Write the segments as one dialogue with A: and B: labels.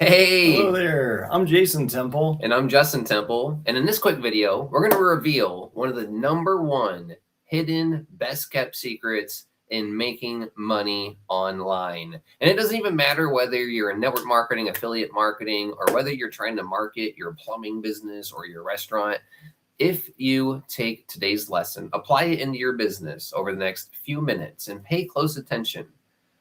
A: Hey,
B: Hello there. I'm Jason Temple.
A: and I'm Justin Temple, and in this quick video, we're going to reveal one of the number one hidden best kept secrets in making money online. And it doesn't even matter whether you're in network marketing, affiliate marketing, or whether you're trying to market your plumbing business or your restaurant. If you take today's lesson, apply it into your business over the next few minutes, and pay close attention,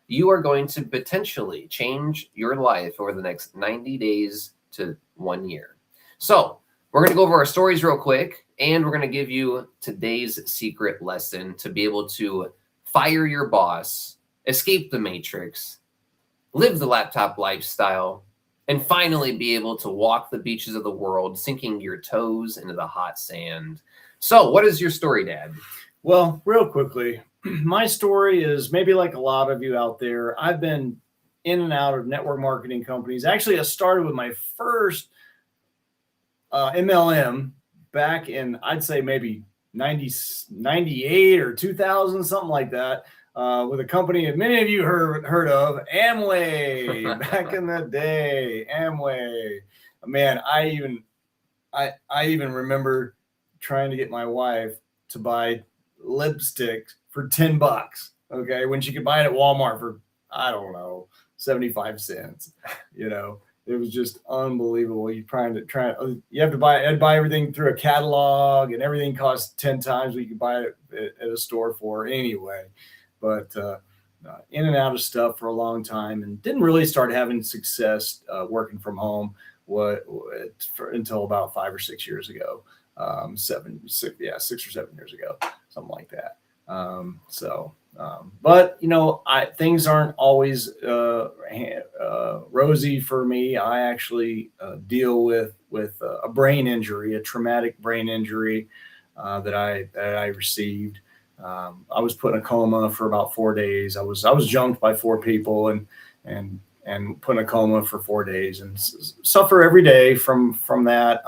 A: you are going to potentially change your life over the next 90 days to 1 year. So, we're going to go over our stories real quick, and we're going to give you today's secret lesson to be able to fire your boss, escape the matrix, live the laptop lifestyle, and finally be able to walk the beaches of the world, sinking your toes into the hot sand. So, what is your story, Dad?
B: Well, real quickly, my story is maybe like a lot of you out there. I've been in and out of network marketing companies. Actually, I started with my first MLM back in, I'd say maybe 98 or 2000, something like that, with a company that many of you heard of, Amway. Back in the day, Amway. Man, I even remember trying to get my wife to buy lipstick for $10. Okay, when she could buy it at Walmart for, I don't know, 75 cents. You know, it was just unbelievable. You have to buy everything through a catalog, and everything costs 10 times what you could buy it at a store for anyway. But in and out of stuff for a long time, and didn't really start having success working from home until about 5 or 6 years ago. 6 or 7 years ago, something like that. But things aren't always rosy for me. I actually deal with a brain injury, a traumatic brain injury that I received. I was put in a coma for about 4 days. I was jumped by four people and put in a coma for 4 days, and suffer every day from that.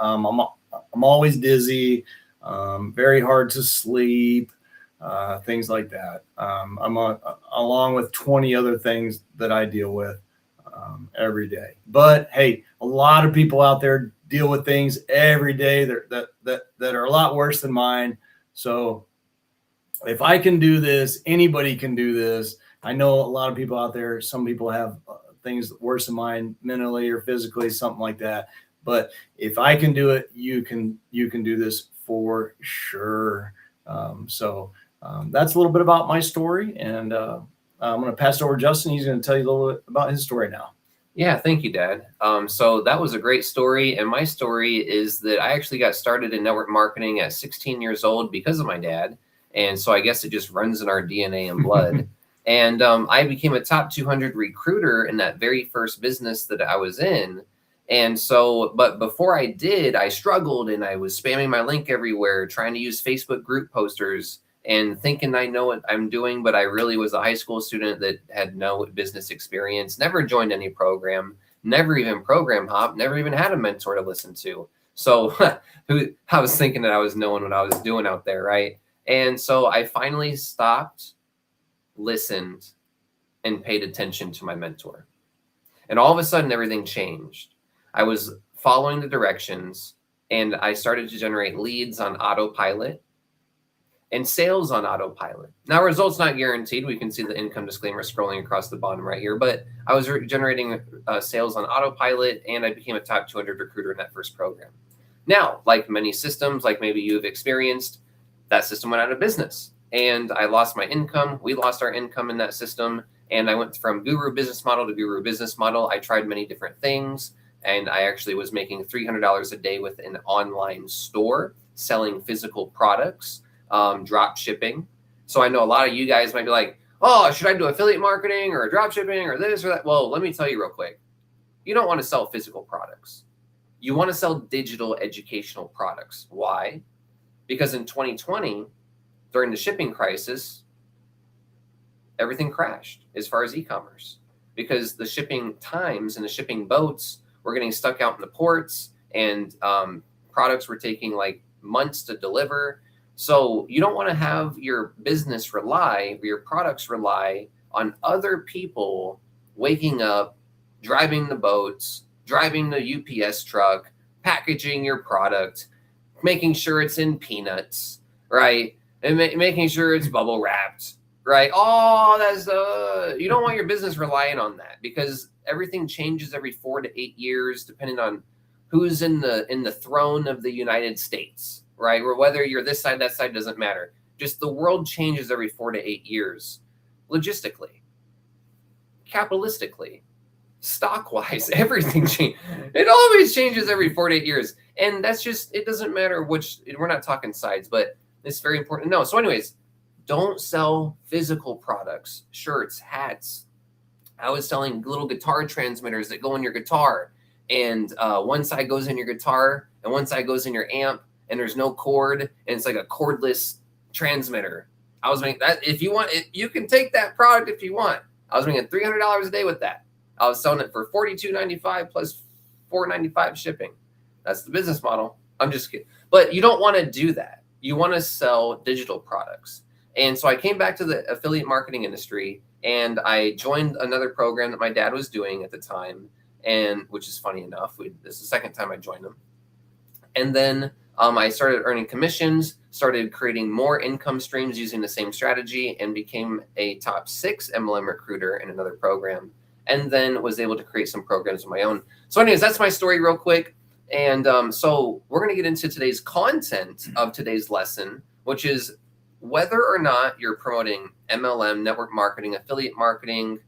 B: I'm always dizzy, very hard to sleep, things like that. Along with 20 other things that I deal with every day. But hey, a lot of people out there deal with things every day that are a lot worse than mine. So if I can do this, anybody can do this. I know a lot of people out there. Some people have things worse than mine, mentally or physically, something like that. But if I can do it, you can do this for sure. That's a little bit about my story, and I'm going to pass it over to Justin. He's going to tell you a little bit about his story now.
A: Yeah, thank you, Dad. So that was a great story. And my story is that I actually got started in network marketing at 16 years old because of my dad. And so I guess it just runs in our DNA and blood. And I became a top 200 recruiter in that very first business that I was in. And so, but before I did, I struggled and I was spamming my link everywhere, trying to use Facebook group posters and thinking I know what I'm doing, but I really was a high school student that had no business experience, never joined any program, never even program hopped, never even had a mentor to listen to. So I was thinking that I was knowing what I was doing out there, right? And so I finally stopped, listened, and paid attention to my mentor. And all of a sudden, everything changed. I was following the directions, and I started to generate leads on autopilot and sales on autopilot. Now, results not guaranteed. We can see the income disclaimer scrolling across the bottom right here, but I was generating sales on autopilot, and I became a top 200 recruiter in that first program. Now, like many systems, like maybe you've experienced, that system went out of business, and I lost my income. We lost our income in that system, and I went from guru business model to guru business model. I tried many different things, and I actually was making $300 a day with an online store selling physical products. Drop shipping. So I know a lot of you guys might be like, oh, should I do affiliate marketing or drop shipping or this or that? Well, let me tell you real quick. You don't want to sell physical products. You want to sell digital educational products. Why? Because in 2020, during the shipping crisis, everything crashed as far as e-commerce, because the shipping times and the shipping boats were getting stuck out in the ports, and products were taking like months to deliver. So you don't want to have your business rely, or your products rely on other people waking up, driving the boats, driving the UPS truck, packaging your product, making sure it's in peanuts, right? And making sure it's bubble wrapped, right? Oh, that's you don't want your business relying on that, because everything changes every 4 to 8 years, depending on who's in the throne of the United States, right? Or whether you're this side, that side, doesn't matter. Just the world changes every 4 to 8 years, logistically, capitalistically, stock-wise, everything changes. It always changes every 4 to 8 years. And that's just, it doesn't matter which, we're not talking sides, but it's very important to know. So anyways, don't sell physical products, shirts, hats. I was selling little guitar transmitters that go in your guitar, and one side goes in your guitar and one side goes in your amp, and there's no cord, and it's like a cordless transmitter. I was making that. If you want it, you can take that product if you want. I was making $300 a day with that. I was selling it for $42.95 plus $4.95 shipping. That's the business model. I'm just kidding. But you don't want to do that. You want to sell digital products. And so I came back to the affiliate marketing industry, and I joined another program that my dad was doing at the time, and which is funny enough. This is the second time I joined him. And then I started earning commissions, started creating more income streams using the same strategy, and became a top 6 MLM recruiter in another program, and then was able to create some programs of my own. So anyways, that's my story real quick. And so we're going to get into today's content of today's lesson, which is whether or not you're promoting MLM, network marketing, affiliate marketing,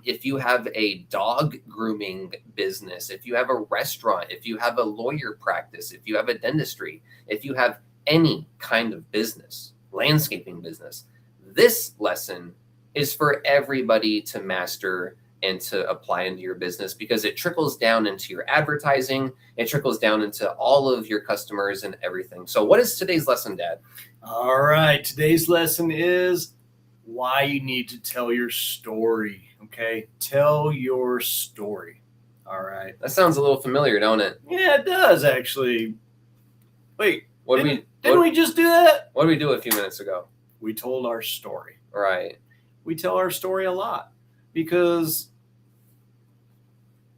A: if you have a dog grooming business, if you have a restaurant, if you have a lawyer practice, if you have a dentistry, if you have any kind of business, landscaping business, this lesson is for everybody to master and to apply into your business, because it trickles down into your advertising. It trickles down into all of your customers and everything. So what is today's lesson, Dad?
B: All right. Today's lesson is why you need to tell your story. Okay. Tell your story. All right.
A: That sounds a little familiar, don't it?
B: Yeah, it does actually. Wait, didn't we just do that?
A: What did we do a few minutes ago?
B: We told our story.
A: Right.
B: We tell our story a lot, because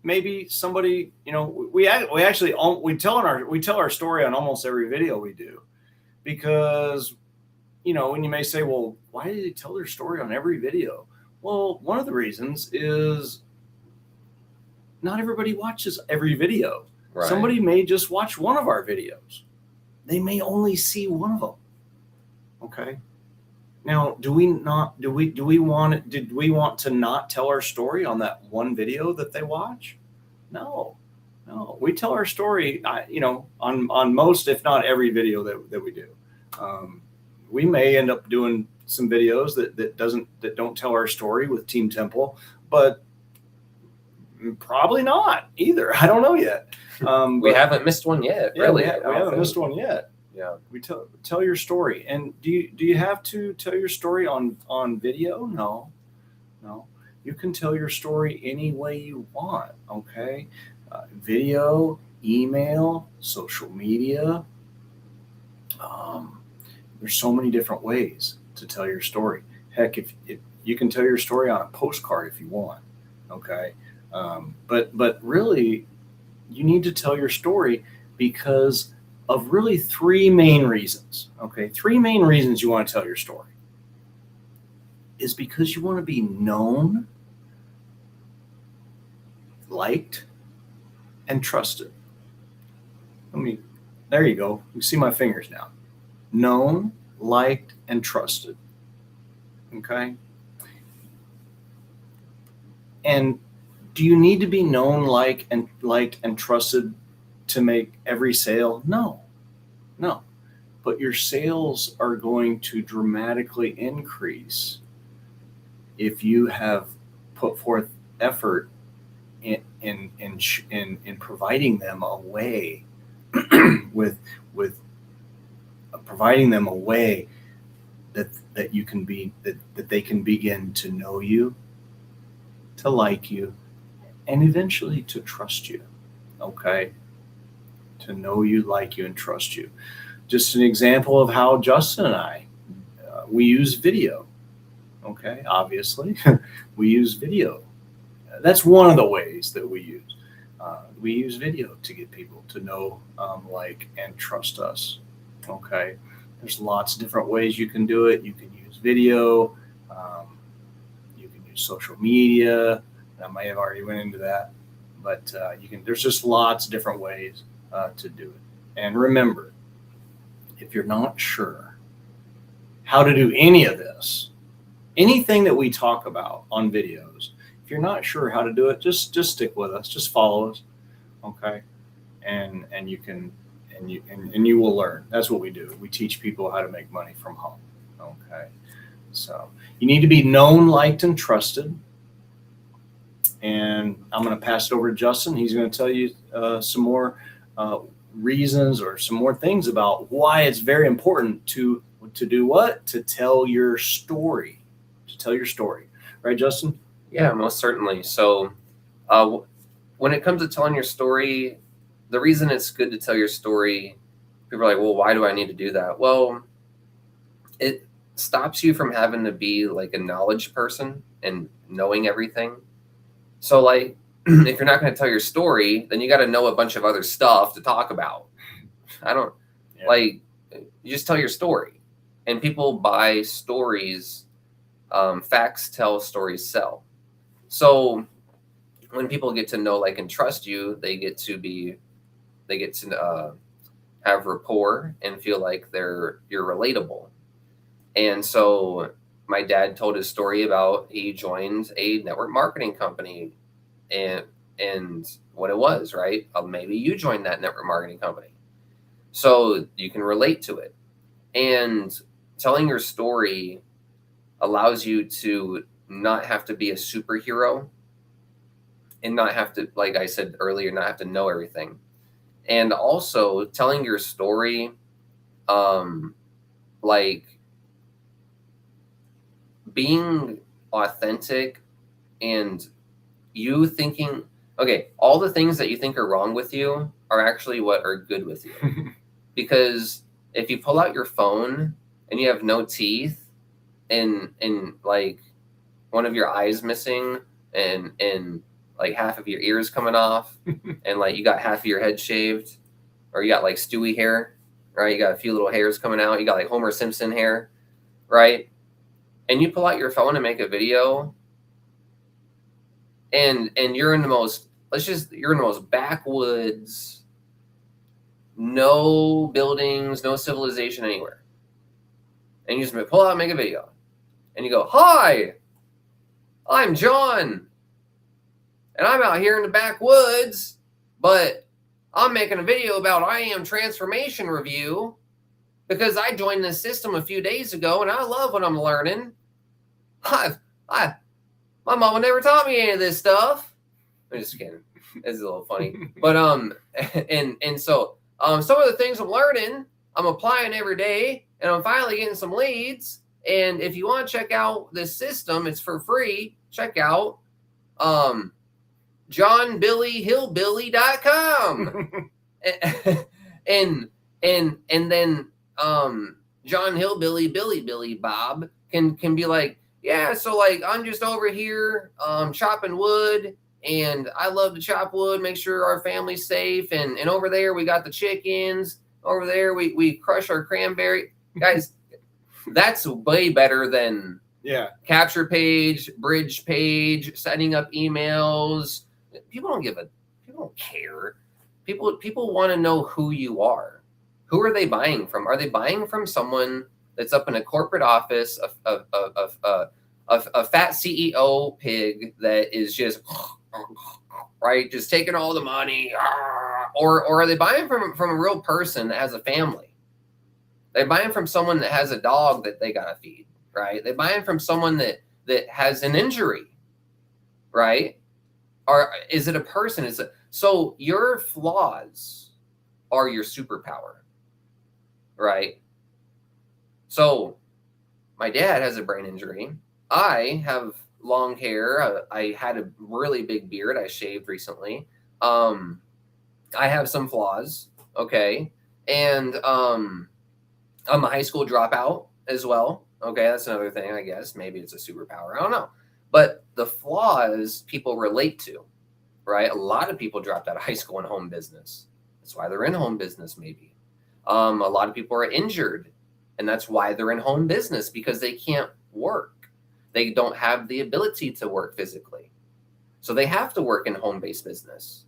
B: maybe somebody, we tell our story on almost every video we do, because, when you may say, well, why do they tell their story on every video? Well, one of the reasons is not everybody watches every video.
A: Right.
B: Somebody may just watch one of our videos. They may only see one of them. Okay. Now, did we want to not tell our story on that one video that they watch? No, we tell our story, on most, if not every video that we do. We may end up doing some videos that don't tell our story with Team Temple, but probably not either. I don't know yet.
A: We haven't missed one yet. Really,
B: we haven't missed one yet.
A: Yeah.
B: We tell your story. And do you have to tell your story on video? No. You can tell your story any way you want. Okay. Video, email, social media. There's so many different ways to tell your story. Heck, if you can tell your story on a postcard if you want. Okay. But really, you need to tell your story because of really 3 main reasons. Okay. 3 main reasons you want to tell your story is because you want to be known, liked, and trusted. There you go. You see my fingers now. Known, liked, and trusted. Okay. And do you need to be known, liked, and trusted to make every sale? No. But your sales are going to dramatically increase if you have put forth effort in providing them a way with providing them a way that you can be that they can begin to know you, to like you, and eventually to trust you. Okay. To know you, like you, and trust you. Just an example of how Justin and I, we use video. Okay. Obviously we use video. That's one of the ways that we use. We use video to get people to know, like, and trust us. Okay. There's lots of different ways you can do it. You can use video. You can use social media. I may have already went into that, but you can. There's just lots of different ways to do it. And remember, if you're not sure how to do any of this, anything that we talk about on videos, if you're not sure how to do it, just stick with us. Just follow us, okay? And you can and you will learn. That's what we do. We teach people how to make money from home, okay? So you need to be known, liked, and trusted. And I'm going to pass it over to Justin. He's going to tell you some more reasons or some more things about why it's very important to do what? To tell your story. To tell your story. Right, Justin?
A: Yeah, most certainly. So when it comes to telling your story, the reason it's good to tell your story, people are like, well, why do I need to do that? Well, it stops you from having to be like a knowledge person and knowing everything. So like, if you're not going to tell your story, then you got to know a bunch of other stuff to talk about. Like, you just tell your story, and people buy stories. Facts tell, stories sell. So when people get to know, like, and trust you, they get to have rapport and feel like you're relatable. And so my dad told his story about he joined a network marketing company and what it was, right? Maybe you joined that network marketing company. So you can relate to it. And telling your story allows you to not have to be a superhero and not have to, like I said earlier, not have to know everything. And also telling your story, like being authentic and you thinking, okay, all the things that you think are wrong with you are actually what are good with you. Because if you pull out your phone and you have no teeth and like one of your eyes missing and like half of your ears coming off and like you got half of your head shaved, or you got like Stewie hair, right? You got a few little hairs coming out. You got like Homer Simpson hair, right? And you pull out your phone and make a video, and you're in the most backwoods, no buildings, no civilization anywhere. And you just pull out and make a video. And you go, "Hi, I'm John. And I'm out here in the backwoods, but I'm making a video about I Am Transformation Review because I joined this system a few days ago and I love what I'm learning. My mama never taught me any of this stuff." I'm just kidding. It's a little funny. But so some of the things I'm learning, I'm applying every day, and I'm finally getting some leads. And if you want to check out this system, it's for free. Check out johnbillyhillbilly.com. and then John Hillbilly Billy Bob can be like, yeah, so like I'm just over here chopping wood, and I love to chop wood, make sure our family's safe, and over there we got the chickens, over there we crush our cranberry. Guys, that's way better than capture page, bridge page, setting up emails. People don't care. People want to know who you are. Who are they buying from? Are they buying from someone that's up in a corporate office, a fat CEO pig that is just right, just taking all the money, or are they buying from a real person that has a family? They're buying from someone that has a dog that they gotta feed, right? They're buying from someone that has an injury, right? Or is it a person? So your flaws are your superpower, right? So my dad has a brain injury. I have long hair. I had a really big beard. I shaved recently. I have some flaws, okay? And I'm a high school dropout as well. Okay, that's another thing, I guess. Maybe it's a superpower. I don't know. But the flaws people relate to. right? A lot of people dropped out of high school in home business. That's why they're in home business, maybe. A lot of people are injured, and that's why they're in home business, because they can't work. They don't have the ability to work physically. So they have to work in home-based business,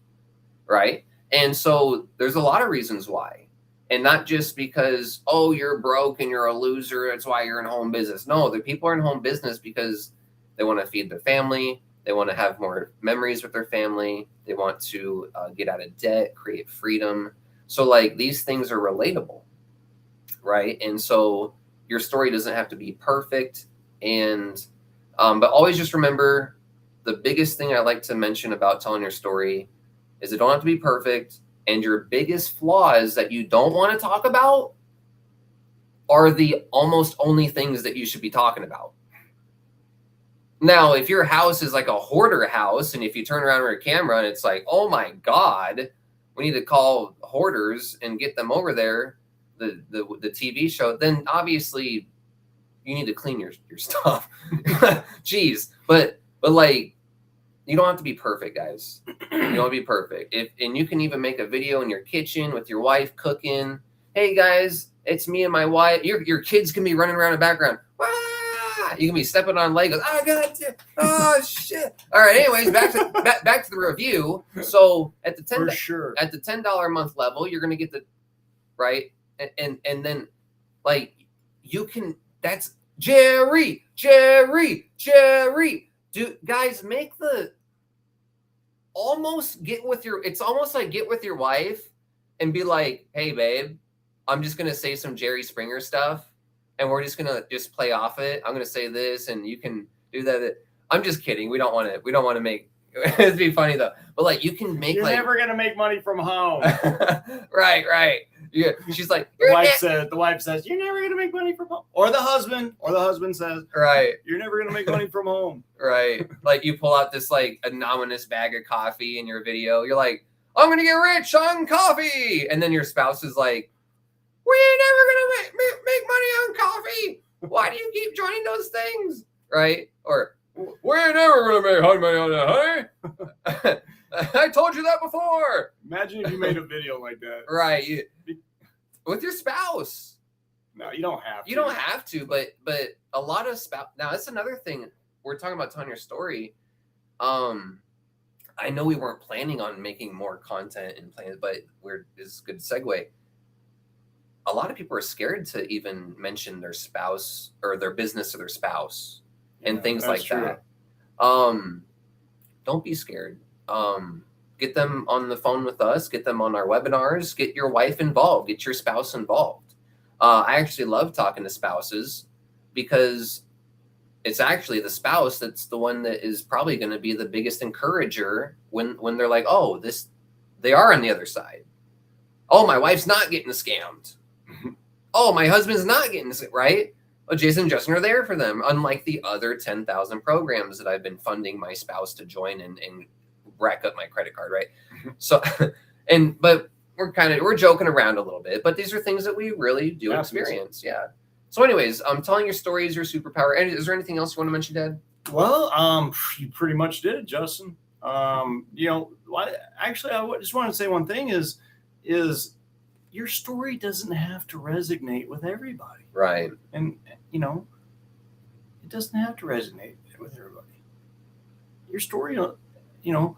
A: right? And so there's a lot of reasons why. And not just because, oh, you're broke and you're a loser, that's why you're in home business. No, the people are in home business because they want to feed their family. They want to have more memories with their family. They want to get out of debt, create freedom. So like these things are relatable, right? And so your story doesn't have to be perfect. And but always just remember, the biggest thing I like to mention about telling your story is it don't have to be perfect. And your biggest flaws that you don't want to talk about are the almost only things that you should be talking about. Now, if your house is like a hoarder house, and if you turn around with a camera and it's like, oh my God, we need to call hoarders and get them over there, the TV show, then obviously you need to clean your stuff. Jeez. But like, you don't have to be perfect, guys. You don't have to be perfect. And you can even make a video in your kitchen with your wife cooking. Hey guys, it's me and my wife. Your kids can be running around in the background. Ah! You can be stepping on Legos. Oh, God. Oh, shit. All right. Anyways, back to the review. So at the $10 a month level, you're going to get the right. And then like you can, that's Jerry. Dude, guys, make the it's almost like get with your wife and be like, hey babe, I'm just going to say some Jerry Springer stuff and we're just going to just play off it. I'm going to say this and you can do that. I'm just kidding. We don't want to make, it'd be funny though. But like you can make
B: You're never going to make money from home.
A: Right. Yeah. She's like,
B: the wife says, you're never going to make money from home. Or the husband says,
A: right,
B: you're never going to make money from home.
A: Right. Like you pull out this like anonymous bag of coffee in your video. You're like, I'm going to get rich on coffee. And then your spouse is like, we ain't never going to make money on coffee. Why do you keep joining those things? Right. Or we ain't never going to make money on that, honey. I told you that before.
B: Imagine if you made a video like that.
A: Right. With your spouse.
B: No, you don't have to.
A: You don't have to, but a lot of spouse. Now, that's another thing. We're talking about telling your story. I know we weren't planning on making more content and plans, but this is a good segue. A lot of people are scared to even mention their spouse or their business to their spouse and things like that. Don't be scared. Get them on the phone with us, get them on our webinars, get your wife involved, get your spouse involved. I actually love talking to spouses because it's actually the spouse that's the one that is probably going to be the biggest encourager when they're like, oh, they are on the other side. Oh, my wife's not getting scammed. Oh, my husband's not getting right. Well, Jason and Justin are there for them, unlike the other 10,000 programs that I've been funding my spouse to join and rack up my credit card, right? So, but we're joking around a little bit, but these are things that we really do experience. Yeah. So anyways, telling your story is your superpower. And is there anything else you want to mention, Dad?
B: Well, you pretty much did it, Justin. Actually, I just want to say one thing is your story doesn't have to resonate with everybody.
A: Right.
B: And, it doesn't have to resonate with everybody. Your story, to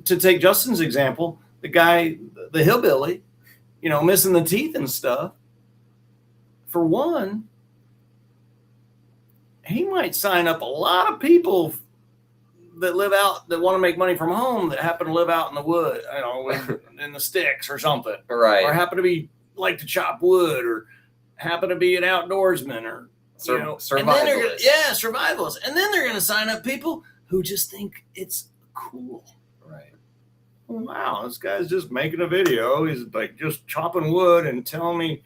B: take Justin's example, the guy, the hillbilly, missing the teeth and stuff. For one, he might sign up a lot of people that want to make money from home that happen to live out in the wood, in the sticks or something.
A: Right.
B: Or happen to like to chop wood or happen to be an outdoorsman or,
A: survivalists.
B: Survivalists. And then they're going to sign up people who just think it's cool.
A: Right.
B: Wow, this guy's just making a video. He's like just chopping wood and telling me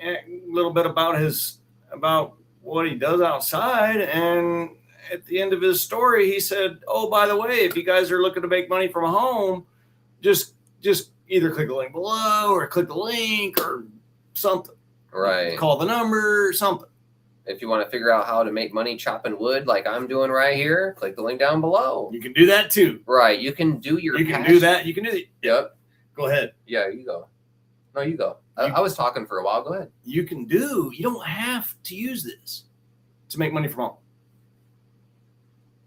B: a little bit about what he does outside. And at the end of his story, he said, oh, by the way, if you guys are looking to make money from home, just either click the link below or click the link or something.
A: Right.
B: Call the number or something.
A: If you want to figure out how to make money chopping wood like I'm doing right here, click the link down below.
B: You can do that too.
A: Right. You can do your
B: You can do that. You can do it.
A: Yep.
B: Go ahead.
A: Yeah, you go. No, you go. I was talking for a while. Go ahead.
B: You don't have to use this to make money from home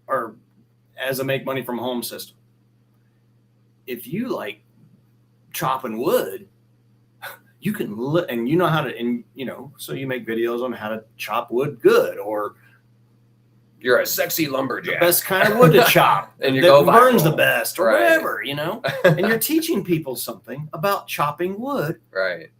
B: or as a make money from home system. If you like chopping wood, you can and you know how to, and so you make videos on how to chop wood good, or
A: you're a sexy lumberjack.
B: The best kind of wood to chop
A: and you
B: that
A: go
B: burns
A: viral.
B: The best, or
A: right.
B: whatever, and you're teaching people something about chopping wood.
A: Right.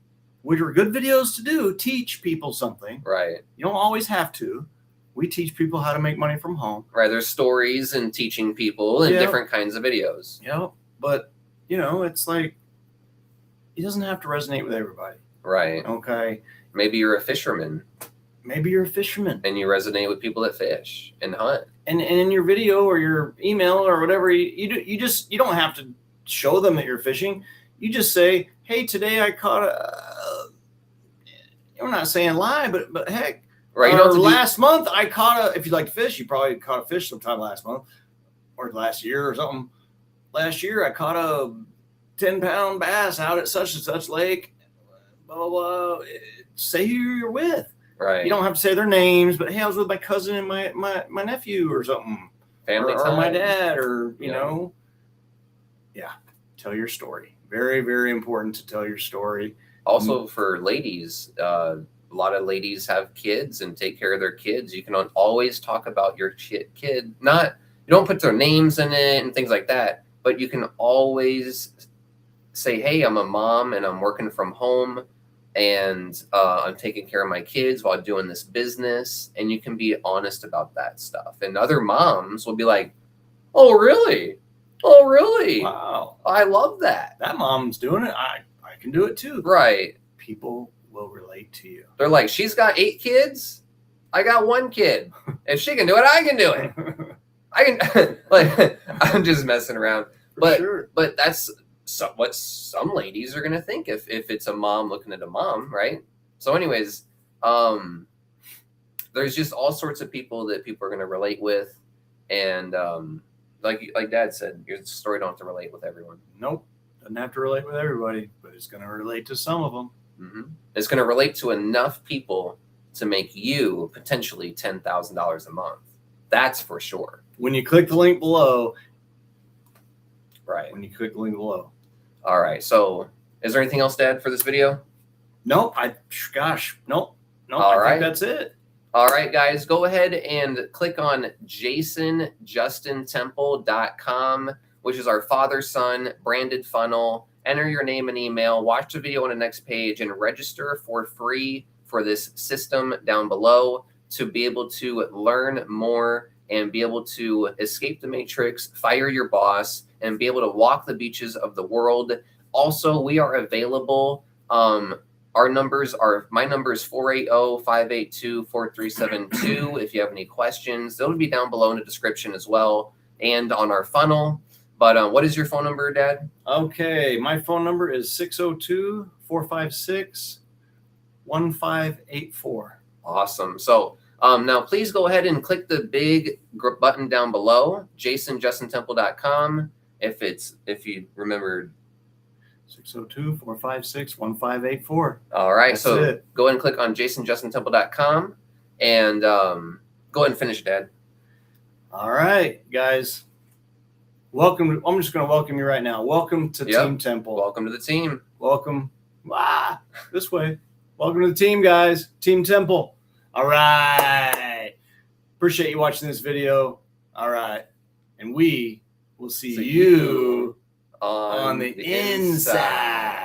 B: Which are good videos to do. Teach people something.
A: Right.
B: You don't always have to. We teach people how to make money from home.
A: Right. There's stories and teaching people and different kinds of videos.
B: But it's like, it doesn't have to resonate with everybody.
A: Right.
B: Okay.
A: Maybe you're a fisherman.
B: And you
A: resonate with people that fish and hunt.
B: And in your video or your email or whatever, you don't have to show them that you're fishing. You just say, hey, today I caught we're not saying lie, but heck.
A: Right.
B: Last month I caught if you like to fish, you probably caught a fish sometime last month or last year or something. Last year I caught a 10-pound bass out at such and such lake. Blah, blah, blah. Say who you're with.
A: Right.
B: You don't have to say their names, but hey, I was with my cousin and my nephew or something.
A: Family
B: or
A: time.
B: My dad, or tell your story. Very, very important to tell your story.
A: Also for ladies, a lot of ladies have kids and take care of their kids. You can always talk about your kid. You don't put their names in it and things like that, but you can always say, hey, I'm a mom and I'm working from home and I'm taking care of my kids while doing this business. And you can be honest about that stuff. And other moms will be like, oh, really? Oh, really?
B: Wow.
A: I love that.
B: That mom's doing it. I can do it too.
A: Right.
B: People will relate to you.
A: They're like, she's got 8 kids. I got 1 kid. If she can do it, I can do it. I can. Like, I'm just messing around. But that's what some ladies are gonna think if it's a mom looking at a mom, right? So, anyways, there's just all sorts of people that people are gonna relate with, and like Dad said, your story don't have to relate with everyone.
B: Nope, doesn't have to relate with everybody, but it's gonna relate to some of them.
A: Mm-hmm. It's gonna relate to enough people to make you potentially $10,000 a month. That's for sure.
B: When you click the link below.
A: Right.
B: When you click the link below.
A: All right. So is there anything else, Dad, for this video?
B: Nope. Nope.
A: All right.
B: Think that's it.
A: All right, guys, go ahead and click on jasonjustintemple.com, which is our father-son branded funnel. Enter your name and email, watch the video on the next page, and register for free for this system down below to be able to learn more and be able to escape the matrix, fire your boss, and be able to walk the beaches of the world. Also, we are available. My number is 480-582-4372. If you have any questions, they'll be down below in the description as well and on our funnel. But what is your phone number, Dad?
B: Okay, my phone number is 602-456-1584.
A: Awesome. So now please go ahead and click the big button down below, jasonjustintemple.com. If you remembered.
B: 602-456-1584.
A: All right.
B: That's
A: so
B: it.
A: Go ahead and click on jasonjustintemple.com and go ahead and finish, Dad.
B: All right, guys. Welcome. I'm just going to welcome you right now. Welcome to Team Temple.
A: Welcome to the team.
B: Welcome. This way. Welcome to the team, guys. Team Temple. All right. Appreciate you watching this video. All right. And we will see you on the inside.